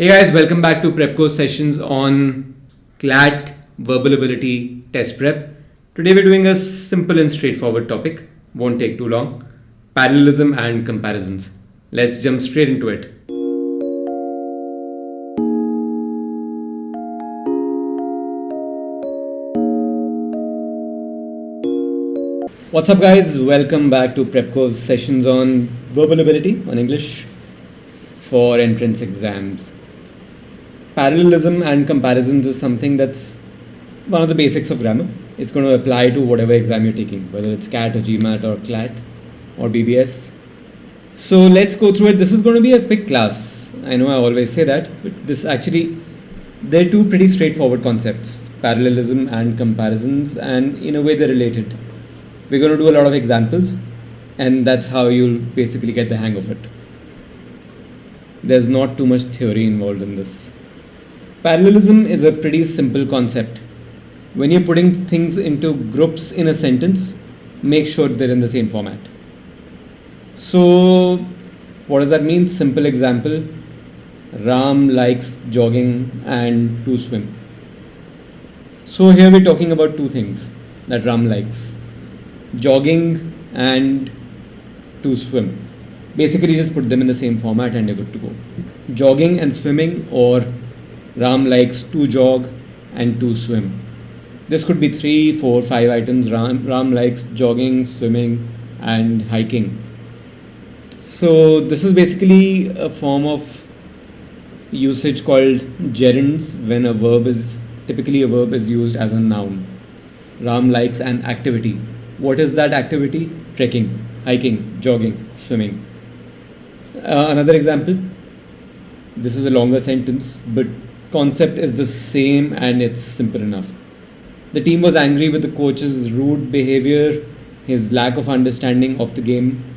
Hey guys, welcome back to Prep Course sessions on CLAT Verbal Ability Test Prep. Today we're doing a simple and straightforward topic, won't take too long, parallelism and comparisons. Let's jump straight into it. What's up guys, welcome back to Prep Course sessions on verbal ability on English for entrance exams. Parallelism and comparisons is something that's one of the basics of grammar. It's going to apply to whatever exam you're taking, whether it's CAT or GMAT or CLAT or BBS. So let's go through it. This is going to be a quick class. I know I always say that, but they're two pretty straightforward concepts, parallelism and comparisons, and in a way they're related. We're going to do a lot of examples, and that's how you'll basically get the hang of it. There's not too much theory involved in this. Parallelism is a pretty simple concept. When you're putting things into groups in a sentence, make sure they're in the same format. So, what does that mean? Simple example. Ram likes jogging and to swim. So here we're talking about two things that Ram likes. Jogging and to swim. Basically just put them in the same format and you're good to go. Jogging and swimming, or Ram likes to jog and to swim. This could be 3, 4, 5 items. Ram likes jogging, swimming and hiking. So this is basically a form of usage called gerunds when typically a verb is used as a noun. Ram likes an activity. What is that activity? Trekking, hiking, jogging, swimming. Another example. This is a longer sentence, but concept is the same and it's simple enough. The team was angry with the coach's rude behavior, his lack of understanding of the game,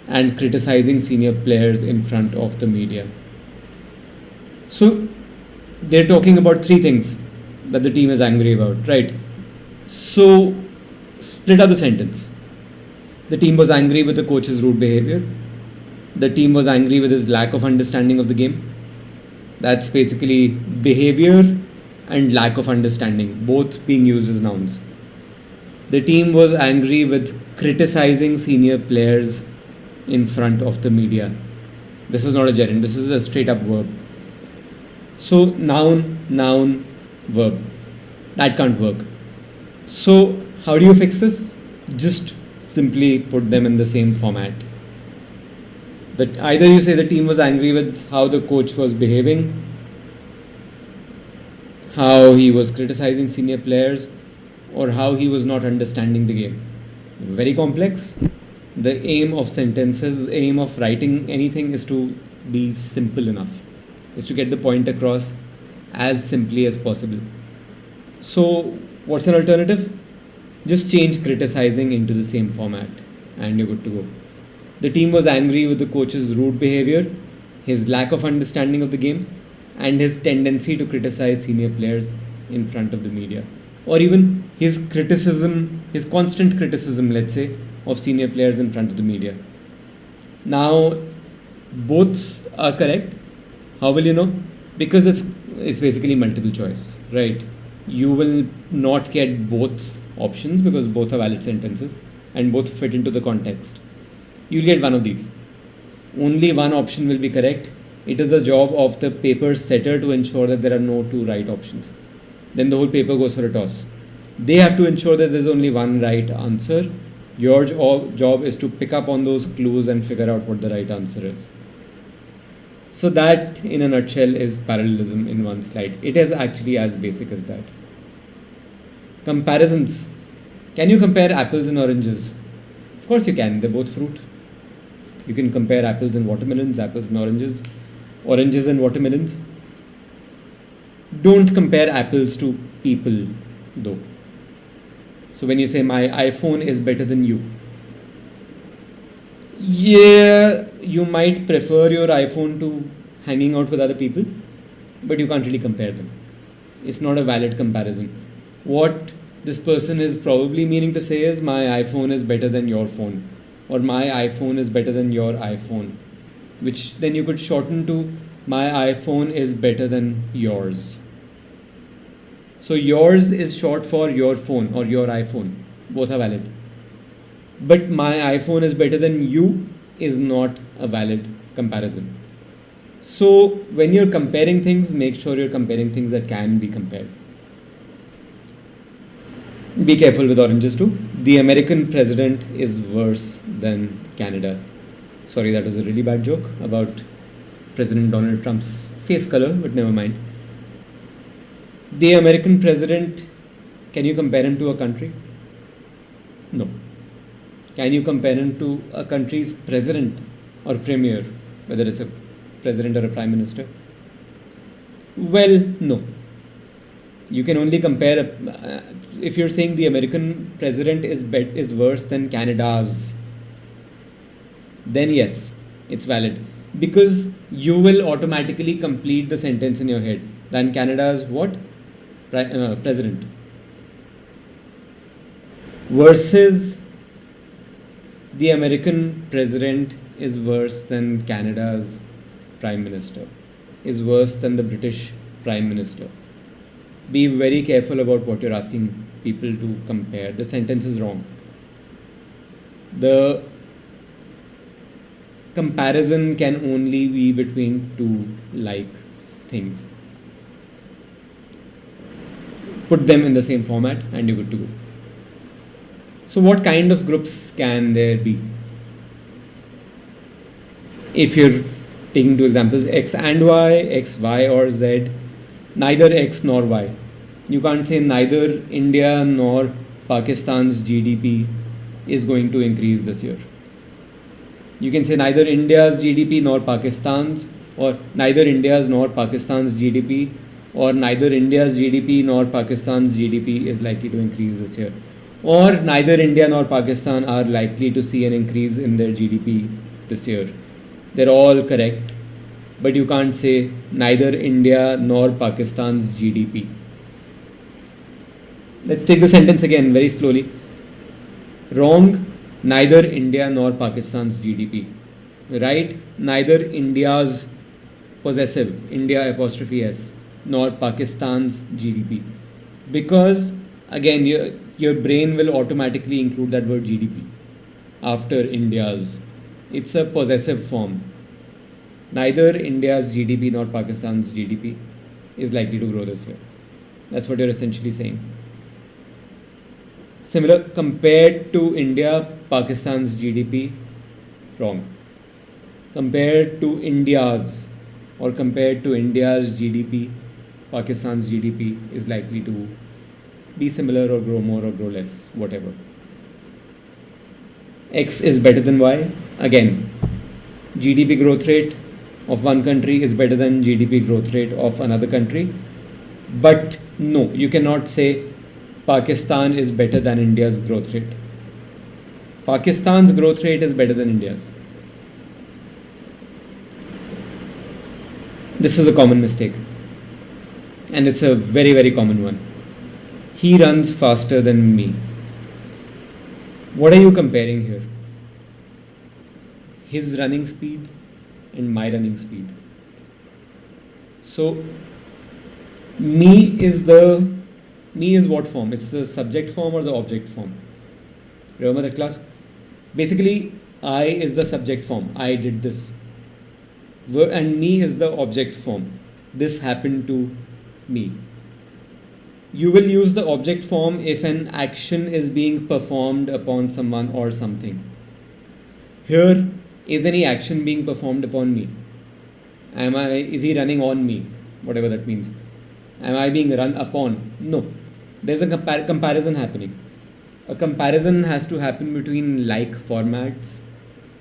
and criticizing senior players in front of the media. So they're talking about three things that the team is angry about, right? So split up the sentence. The team was angry with the coach's rude behavior. The team was angry with his lack of understanding of the game. That's basically behavior and lack of understanding, both being used as nouns. The team was angry with criticizing senior players in front of the media. This is not a gerund, this is a straight up verb. So noun, verb. That can't work. So how do you fix this? Just simply put them in the same format. That either you say the team was angry with how the coach was behaving, how he was criticizing senior players, or how he was not understanding the game. Very complex. The aim of sentences, the aim of writing anything is to be simple enough, is to get the point across as simply as possible. So what's an alternative? Just change criticizing into the same format and you're good to go. The team was angry with the coach's rude behavior, his lack of understanding of the game, and his tendency to criticize senior players in front of the media. Or even his constant criticism, let's say, of senior players in front of the media. Now, both are correct. How will you know? Because it's basically multiple choice, right? You will not get both options because both are valid sentences and both fit into the context. You'll get one of these. Only one option will be correct. It is the job of the paper setter to ensure that there are no two right options. Then the whole paper goes for a toss. They have to ensure that there's only one right answer. Your job is to pick up on those clues and figure out what the right answer is. So that, in a nutshell, is parallelism in one slide. It is actually as basic as that. Comparisons. Can you compare apples and oranges? Of course you can. They're both fruit. You can compare apples and watermelons, apples and oranges, oranges and watermelons. Don't compare apples to people, though. So when you say my iPhone is better than you, yeah, you might prefer your iPhone to hanging out with other people, but you can't really compare them. It's not a valid comparison. What this person is probably meaning to say is my iPhone is better than your phone, or my iPhone is better than your iPhone, which then you could shorten to My iPhone is better than yours. So yours is short for your phone or your iPhone. Both are valid. But my iPhone is better than you is not a valid comparison. So when you're comparing things, make sure you're comparing things that can be compared. Be careful with oranges too. The American president is worse than Canada. Sorry, that was a really bad joke about President Donald Trump's face color, but never mind. The American president, can you compare him to a country? No. Can you compare him to a country's president or premier, whether it's a president or a prime minister? Well, no. You can only compare if you're saying the American president is worse than Canada's, then yes, it's valid, because you will automatically complete the sentence in your head. Than Canada's what? President. Versus the American president is worse than Canada's prime minister, is worse than the British prime minister. Be very careful about what you're asking people to compare. The sentence is wrong. The comparison can only be between two like things. Put them in the same format and you're good to go. So what kind of groups can there be? If you're taking two examples, X and Y, X, Y or Z, neither X nor Y. You can't say neither India nor Pakistan's GDP is going to increase this year. You can say neither India's GDP nor Pakistan's, or neither India's nor Pakistan's GDP, or neither India's GDP nor Pakistan's GDP is likely to increase this year. Or neither India nor Pakistan are likely to see an increase in their GDP this year. They're all correct, but you can't say neither India nor Pakistan's GDP. Let's take the sentence again very slowly. Wrong, neither India nor Pakistan's GDP. Right, neither India's possessive, India apostrophe S, nor Pakistan's GDP. Because again, your brain will automatically include that word GDP after India's. It's a possessive form. Neither India's GDP nor Pakistan's GDP is likely to grow this year. That's what you're essentially saying. Similar, compared to India, Pakistan's GDP, wrong. Compared to India's, or compared to India's GDP, Pakistan's GDP is likely to be similar or grow more or grow less, whatever. X is better than Y. Again, GDP growth rate of one country is better than GDP growth rate of another country. But no, you cannot say Pakistan is better than India's growth rate. Pakistan's growth rate is better than India's. This is a common mistake, and it's a very, very common one. He runs faster than me. What are you comparing here? His running speed and my running speed. So me is what form? It's the subject form or the object form? Remember that class? Basically, I is the subject form. I did this. And me is the object form. This happened to me. You will use the object form if an action is being performed upon someone or something. Here, is any action being performed upon me? Is he running on me? Whatever that means. Am I being run upon? No. There's a comparison happening. A comparison has to happen between like formats.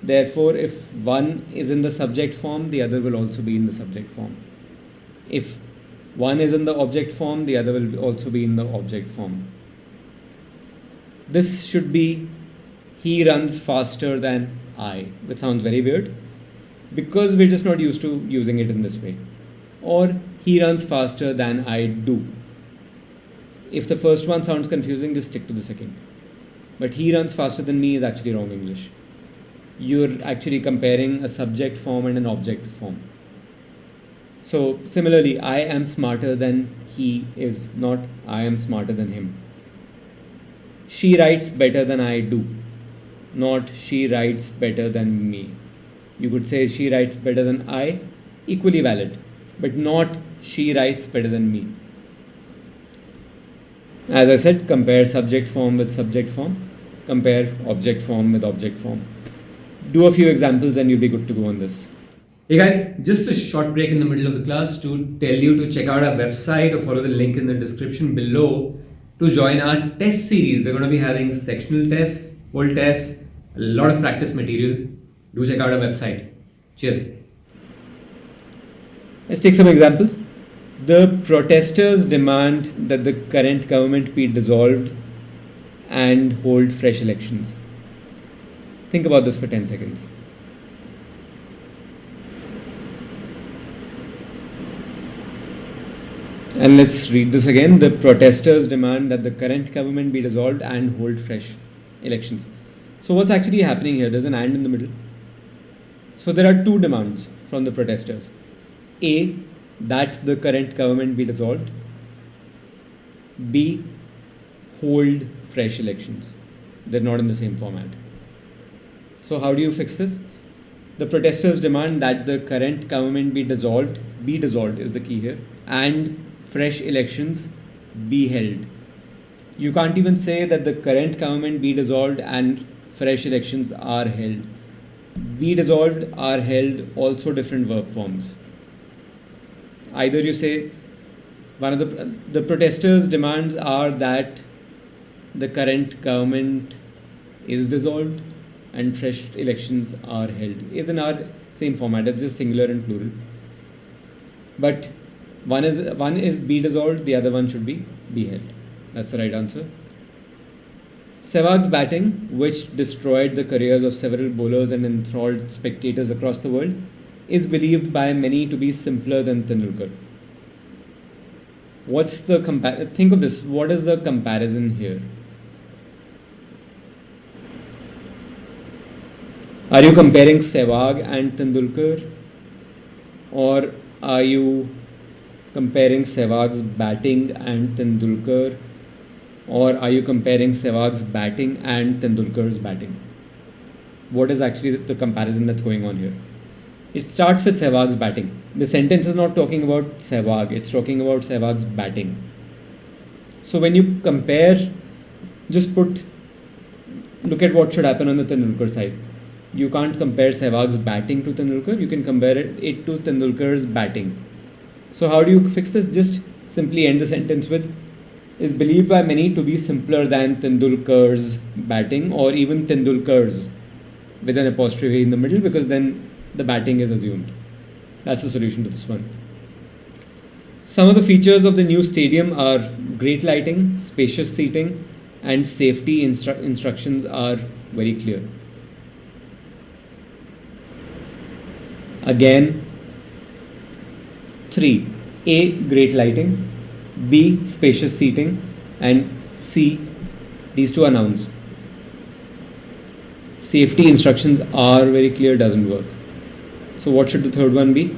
Therefore, if one is in the subject form, the other will also be in the subject form. If one is in the object form, the other will also be in the object form. This should be he runs faster than I, which sounds very weird because we're just not used to using it in this way. Or he runs faster than I do. If the first one sounds confusing, just stick to the second. But he runs faster than me is actually wrong English. You're actually comparing a subject form and an object form. So similarly, I am smarter than he is, not I am smarter than him. She writes better than I do, not she writes better than me. You could say she writes better than I, equally valid, but not she writes better than me. As I said, compare subject form with subject form, compare object form with object form. Do a few examples and you'll be good to go on this. Hey guys, just a short break in the middle of the class to tell you to check out our website or follow the link in the description below to join our test series. We're going to be having sectional tests, full tests, a lot of practice material. Do check out our website. Cheers. Let's take some examples. The protesters demand that the current government be dissolved and hold fresh elections. Think about this for 10 seconds. And let's read this again. The protesters demand that the current government be dissolved and hold fresh elections. So what's actually happening here? There's an and in the middle. So there are two demands from the protesters. A, that the current government be dissolved. B, hold fresh elections. They're not in the same format. So how do you fix this? The protesters demand that the current government be dissolved is the key here, and fresh elections be held. You can't even say that the current government be dissolved and fresh elections are held. Be dissolved, are held, also different verb forms. Either you say one of the protesters' demands are that the current government is dissolved and fresh elections are held. Is in our same format, it's just singular and plural. But one is be dissolved, the other one should be held. That's the right answer. Sehwag's batting, which destroyed the careers of several bowlers and enthralled spectators across the world, is believed by many to be simpler than Tendulkar. What's the think of this, what is the comparison here? Are you comparing Sehwag and Tendulkar, or are you comparing Sehwag's batting and Tendulkar, or are you comparing Sehwag's batting and Tendulkar's batting? What is actually the comparison that's going on here? It starts with Sehwag's batting. The sentence is not talking about Sehwag, it's talking about Sehwag's batting. So when you compare, look at what should happen on the Tendulkar side. You can't compare Sehwag's batting to Tendulkar, you can compare it to Tendulkar's batting. So how do you fix this? Just simply end the sentence with is believed by many to be simpler than Tendulkar's batting, or even Tendulkar's with an apostrophe in the middle, because then the batting is assumed. That's the solution to this one. Some of the features of the new stadium are great lighting, spacious seating, and safety instructions are very clear. Again, 3. A, great lighting. B, spacious seating. And C, these two are nouns. Safety instructions are very clear doesn't work. So what should the third one be?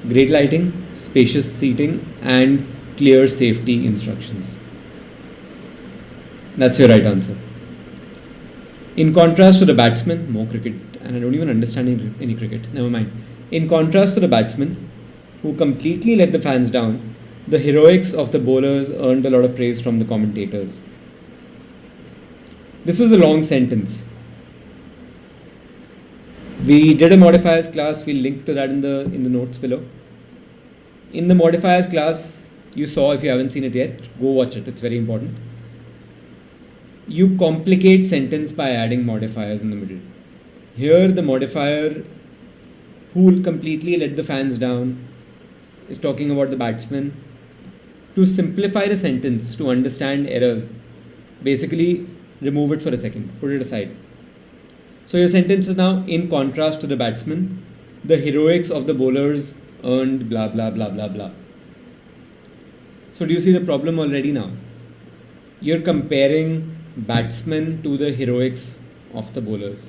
Great lighting, spacious seating, and clear safety instructions. That's your right answer. In contrast to the batsman, more cricket, and I don't even understand any cricket, never mind. In contrast to the batsman, who completely let the fans down, the heroics of the bowlers earned a lot of praise from the commentators. This is a long sentence. We did a modifiers class, we'll link to that in the notes below. In the modifiers class, you saw, if you haven't seen it yet, go watch it, it's very important. You complicate sentence by adding modifiers in the middle. Here the modifier who will completely let the fans down is talking about the batsman. To simplify the sentence, to understand errors, basically remove it for a second, put it aside. So your sentence is now, in contrast to the batsman, the heroics of the bowlers earned blah blah blah blah blah. So do you see the problem already now? You're comparing batsmen to the heroics of the bowlers.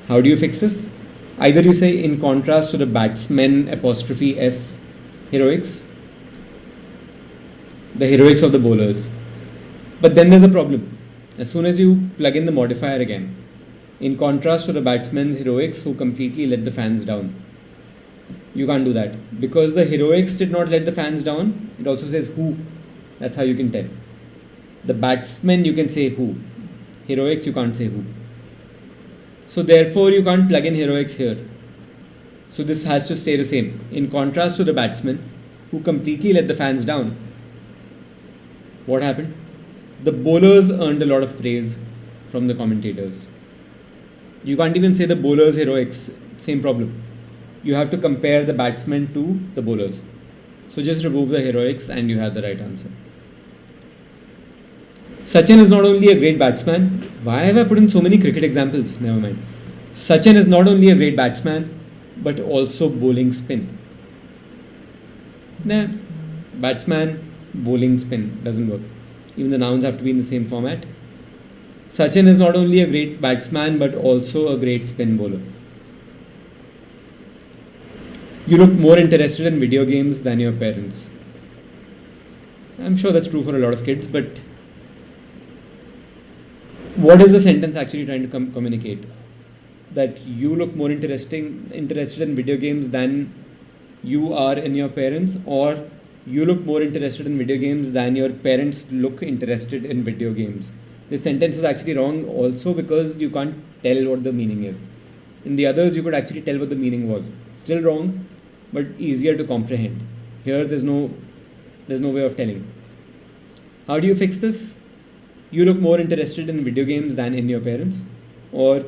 How do you fix this? Either you say in contrast to the batsmen apostrophe S heroics, the heroics of the bowlers. But then there's a problem. As soon as you plug in the modifier again, in contrast to the batsmen's heroics who completely let the fans down, you can't do that. Because the heroics did not let the fans down, it also says who. That's how you can tell. The batsmen you can say who. Heroics you can't say who. So therefore you can't plug in heroics here. So this has to stay the same. In contrast to the batsmen who completely let the fans down, what happened? The bowlers earned a lot of praise from the commentators. You can't even say the bowlers' heroics, same problem. You have to compare the batsmen to the bowlers. So just remove the heroics and you have the right answer. Sachin is not only a great batsman. Why have I put in so many cricket examples? Never mind. Sachin is not only a great batsman, but also bowling spin. Nah, batsman, bowling spin doesn't work. Even the nouns have to be in the same format. Sachin is not only a great batsman, but also a great spin bowler. You look more interested in video games than your parents. I'm sure that's true for a lot of kids, but what is the sentence actually trying to communicate? That you look more interested in video games than you are in your parents, or you look more interested in video games than your parents look interested in video games. This sentence is actually wrong also because you can't tell what the meaning is. In the others, you could actually tell what the meaning was. Still wrong, but easier to comprehend. Here, there's no way of telling. How do you fix this? You look more interested in video games than in your parents, or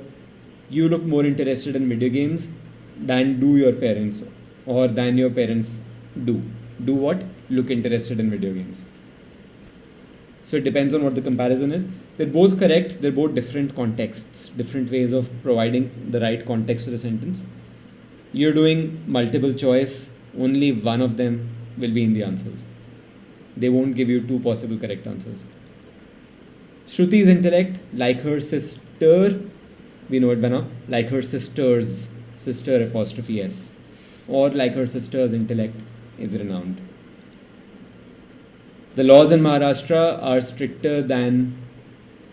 you look more interested in video games than do your parents, or than your parents do. Do what? Look interested in video games. So it depends on what the comparison is. They're both correct. They're both different contexts, different ways of providing the right context to the sentence. You're doing multiple choice. Only one of them will be in the answers. They won't give you two possible correct answers. Shruti's intellect, like her sister, we know it by now, like her sister's, sister apostrophe S, or like her sister's intellect is renowned. The laws in Maharashtra are stricter than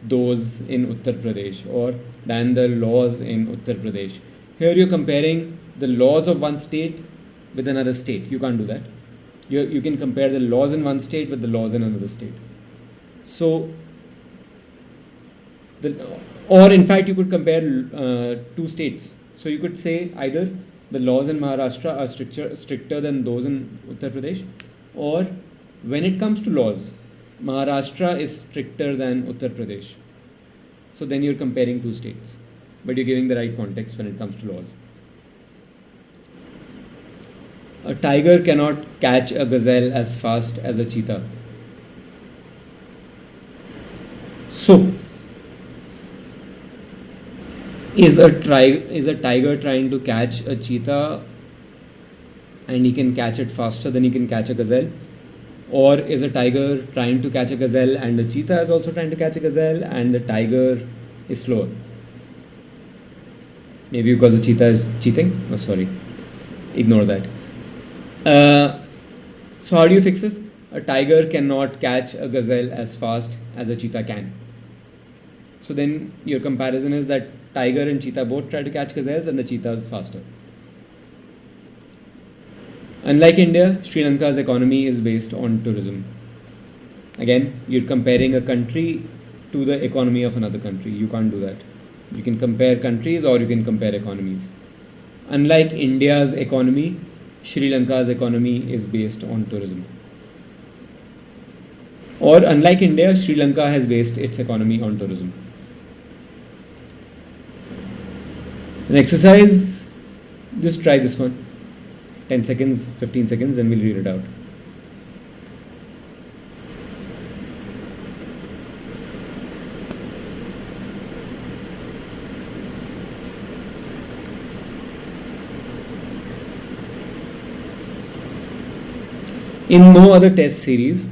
those in Uttar Pradesh, or than the laws in Uttar Pradesh. Here you're comparing the laws of one state with another state. You can't do that. You can compare the laws in one state with the laws in another state. So, or in fact, you could compare two states. So you could say either the laws in Maharashtra are stricter than those in Uttar Pradesh, or when it comes to laws, Maharashtra is stricter than Uttar Pradesh. So then you're comparing two states, but you're giving the right context when it comes to laws. A tiger cannot catch a gazelle as fast as a cheetah. So, is a tiger trying to catch a cheetah and he can catch it faster than he can catch a gazelle? Or is a tiger trying to catch a gazelle and the cheetah is also trying to catch a gazelle and the tiger is slower? Maybe because the cheetah is cheating? Oh, sorry. Ignore that. So how do you fix this? A tiger cannot catch a gazelle as fast as a cheetah can. So then your comparison is that tiger and cheetah both try to catch gazelles and the cheetah is faster. Unlike India, Sri Lanka's economy is based on tourism. Again, you're comparing a country to the economy of another country. You can't do that. You can compare countries or you can compare economies. Unlike India's economy, Sri Lanka's economy is based on tourism. Or unlike India, Sri Lanka has based its economy on tourism. An exercise, just try this one. 10 seconds, 15 seconds, then we'll read it out. In no other test series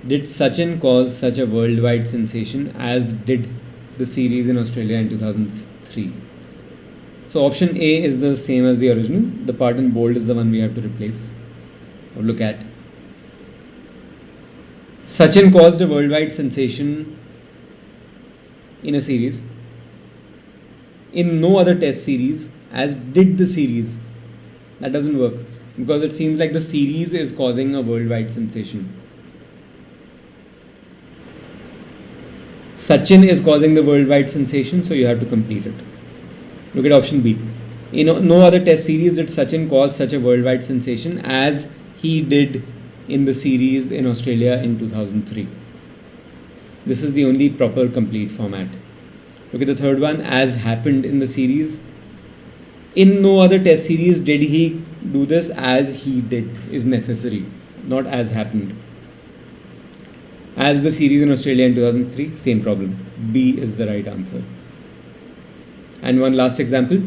did Sachin cause such a worldwide sensation as did the series in Australia in 2003. So option A is the same as the original. The part in bold is the one we have to replace or look at. Sachin caused a worldwide sensation in a series in no other test series as did the series. That doesn't work because it seems like the series is causing a worldwide sensation. Sachin is causing the worldwide sensation, so you have to complete it. Look at option B. In no other test series did Sachin cause such a worldwide sensation as he did in the series in Australia in 2003. This is the only proper complete format. Look at the third one, as happened in the series. In no other test series did he do this as he did is necessary, not as happened. As the series in Australia in 2003, same problem. B is the right answer. And one last example.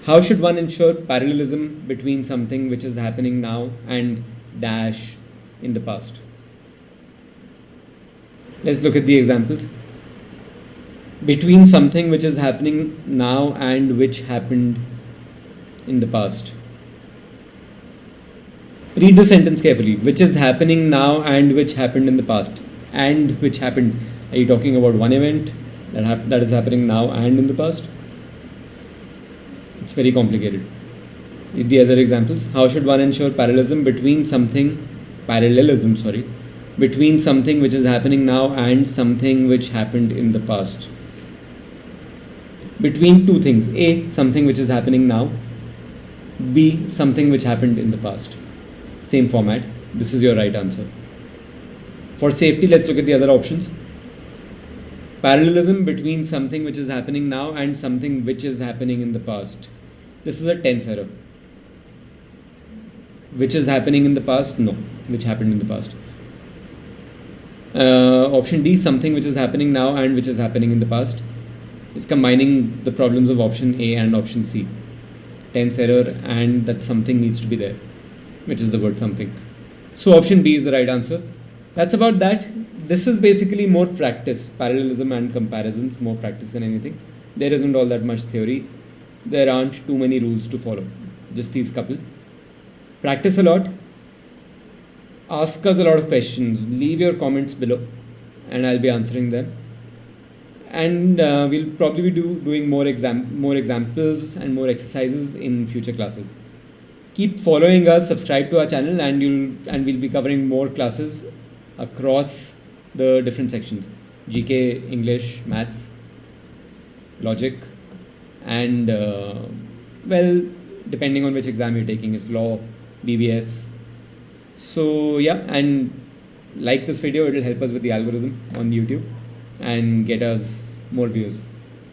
How should one ensure parallelism between something which is happening now and dash in the past? Let's look at the examples. Between something which is happening now and which happened in the past. Read the sentence carefully. Which is happening now and which happened in the past. And which happened. Are you talking about one event that is happening now and in the past? It's very complicated. Read the other examples. How should one ensure parallelism between something which is happening now and something which happened in the past? Between two things. A, something which is happening now. B, something which happened in the past. Same format. This is your right answer. For safety, let's look at the other options. Parallelism between something which is happening now and something which is happening in the past. This is a tense error. Which is happening in the past? No. Which happened in the past. Option D, something which is happening now and which is happening in the past. It's combining the problems of option A and option C. Tense error and that something needs to be there, which is the word something. So option B is the right answer. That's about that. This is basically more practice, parallelism and comparisons, more practice than anything. There isn't all that much theory. There aren't too many rules to follow, just these couple. Practice a lot. Ask us a lot of questions. Leave your comments below and I'll be answering them. And we'll probably be doing more examples and more exercises in future classes. Keep following us, subscribe to our channel, and we'll be covering more classes across the different sections: GK, English, Maths, Logic, and well, depending on which exam you're taking, is Law, BBS. So yeah, and like this video, it'll help us with the algorithm on YouTube and get us more views.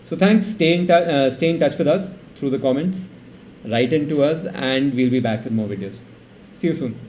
So thanks. Stay in touch with us through the comments. Write into us, and we'll be back with more videos. See you soon.